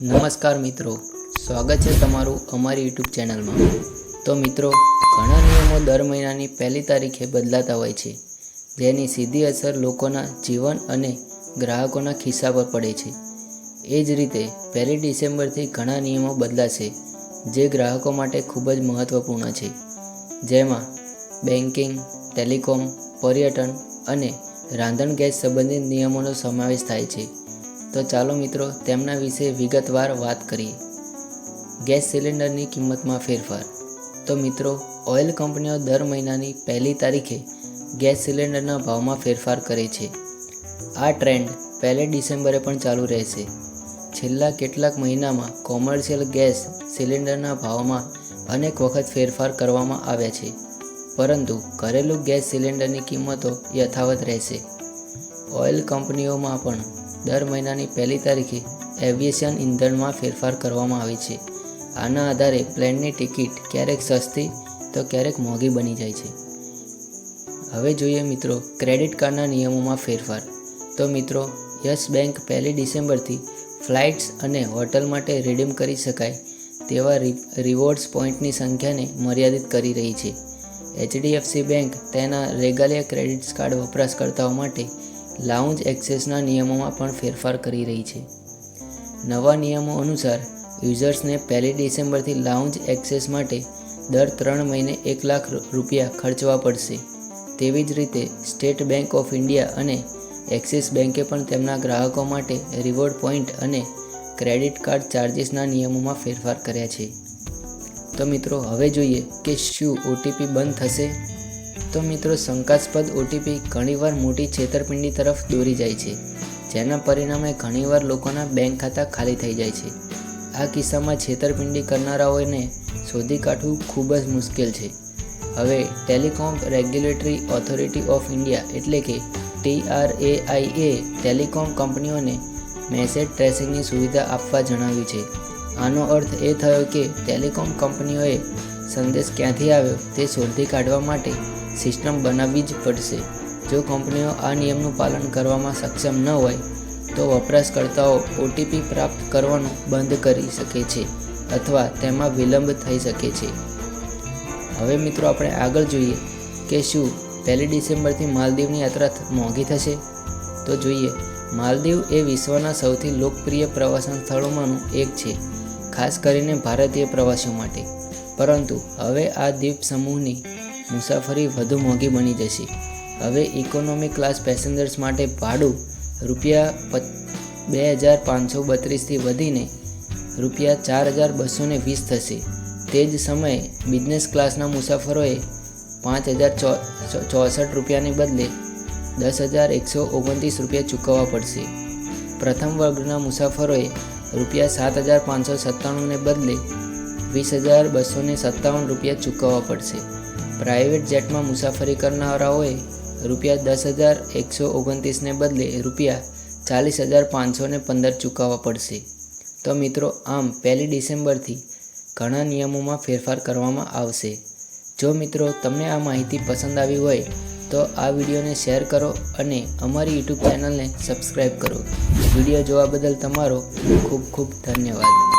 નમસ્કાર મિત્રો, સ્વાગત છે તમારું અમારી યુટ્યુબ ચેનલમાં। તો મિત્રો, ઘણા નિયમો દર મહિનાની પહેલી તારીખે બદલાતા હોય છે, જેની સીધી અસર લોકોના જીવન અને ગ્રાહકોના ખિસ્સા પર પડે છે। એ જ રીતે 1 ડિસેમ્બરથી ઘણા નિયમો બદલાશે, જે ગ્રાહકો માટે ખૂબ જ મહત્વપૂર્ણ છે, જેમાં બેન્કિંગ, ટેલિકોમ, પર્યટન અને રાંધણ ગેસ સંબંધિત નિયમોનો સમાવેશ થાય છે। તો ચાલો મિત્રો, તેમના વિશે વિગતવાર વાત કરીએ। ગેસ સિલિન્ડરની કિંમતમાં ફેરફાર। તો મિત્રો, ઓઇલ કંપનીઓ દર મહિનાની પહેલી તારીખે ગેસ સિલિન્ડરના ભાવમાં ફેરફાર કરે છે। આ ટ્રેન્ડ 1 ડિસેમ્બરે પણ ચાલુ રહેશે। છેલ્લા કેટલાક મહિનામાં કોમર્શિયલ ગેસ સિલિન્ડરના ભાવમાં અનેક વખત ફેરફાર કરવામાં આવ્યા છે, પરંતુ ઘરેલું ગેસ સિલિન્ડરની કિંમતો યથાવત રહેશે। ઓઇલ કંપનીઓમાં પણ દર મહિનાની પહેલી તારીખે એવિએશન ઇંધણમાં ફેરફાર કરવામાં આવે છે। આના આધારે પ્લેનની ટિકિટ ક્યારેક સસ્તી તો ક્યારેક મોંઘી બની જાય છે। હવે જોઈએ મિત્રો, ક્રેડિટ કાર્ડના નિયમોમાં ફેરફાર। તો મિત્રો, યસ બેંક 1 ડિસેમ્બરથી ફ્લાઇટ્સ અને હોટલ માટે રિડીમ કરી શકાય તેવા રિવોર્ડ્સ પોઈન્ટની સંખ્યાને મર્યાદિત કરી રહી છે। એચડીએફસી બેંક તેના રેગાલિયા ક્રેડિટ કાર્ડ વપરાશકર્તાઓ માટે લાઉન્જ એક્સેસના નિયમોમાં પણ ફેરફાર કરી રહી છે। નવા નિયમો અનુસાર યુઝર્સને 1 ડિસેમ્બરથી લાઉન્જ એક્સેસ માટે દર 3 મહિને ₹1 લાખ ખર્ચવા પડશે। તેવી જ રીતે સ્ટેટ બેંક ઓફ ઇન્ડિયા અને એક્સિસ બેંકે પણ તેમના ગ્રાહકો માટે રિવોર્ડ પોઈન્ટ અને ક્રેડિટ કાર્ડ ચાર્જિસના નિયમોમાં ફેરફાર કર્યા છે। તો મિત્રો, હવે જોઈએ કે શું ઓટીપી બંધ થશે? તો મિત્રો, શંકાસ્પદ ઓટીપી ઘણીવાર મોટી છેતરપિંડી તરફ દોરી જાય છે, જેના પરિણામે ઘણીવાર લોકોના બેંક ખાતા ખાલી થઈ જાય છે। આ કિસ્સામાં છેતરપિંડી કરનારાઓને શોધી કાઢવું ખૂબ જ મુશ્કેલ છે। હવે telecom regulatory authority of India એટલે કે TRAI ટેલિકોમ કંપનીઓને મેસેજ ટ્રેસિંગની સુવિધા આપવા જણાવ્યું છે। આનો અર્થ એ થયો કે ટેલિકોમ કંપનીઓએ સંદેશ ક્યાંથી આવ્યો તે શોધી કાઢવા માટે સિસ્ટમ બનાવવી જ પડશે। જો કંપનીઓ આ નિયમનું પાલન કરવામાં સક્ષમ ન હોય તો વપરાશકર્તાઓ ઓટીપી પ્રાપ્ત કરવાનું બંધ કરી શકે છે અથવા તેમાં વિલંબ થઈ શકે છે। હવે મિત્રો, આપણે આગળ જોઈએ કે શું 1 ડિસેમ્બરથી માલદીવની યાત્રા મોંઘી થશે? તો જોઈએ, માલદીવ એ વિશ્વના સૌથી લોકપ્રિય પ્રવાસન સ્થળોમાંનું એક છે, ખાસ કરીને ભારતીય પ્રવાસીઓ માટે। પરંતુ હવે આ દ્વીપ સમૂહની મુસાફરી વધુ મોંઘી બની જશે। હવે ઇકોનોમી ક્લાસ પેસેન્જર્સ માટે ભાડું ₹2,532થી વધીને ₹4,220 થશે। તે જ સમયે બિઝનેસ ક્લાસના મુસાફરોએ ₹5,064ની બદલે ₹10,129 ચૂકવવા પડશે। પ્રથમ વર્ગના મુસાફરોએ ₹7,597ને બદલે ₹20,257 ચૂકવવા પડશે। પ્રાઇવેટ જેટમાં મુસાફરી કરનારાઓએ ₹10,129ને બદલે ₹40,515 ચૂકવવા પડશે। તો મિત્રો, આમ 1 ડિસેમ્બરથી ઘણા નિયમોમાં ફેરફાર કરવામાં આવશે। જો મિત્રો તમને આ માહિતી પસંદ આવી હોય તો આ વિડીયોને શેર કરો અને અમારી યુટ્યુબ ચેનલને સબસ્ક્રાઈબ કરો। વિડીયો જોવા બદલ તમારો ખૂબ ખૂબ ધન્યવાદ।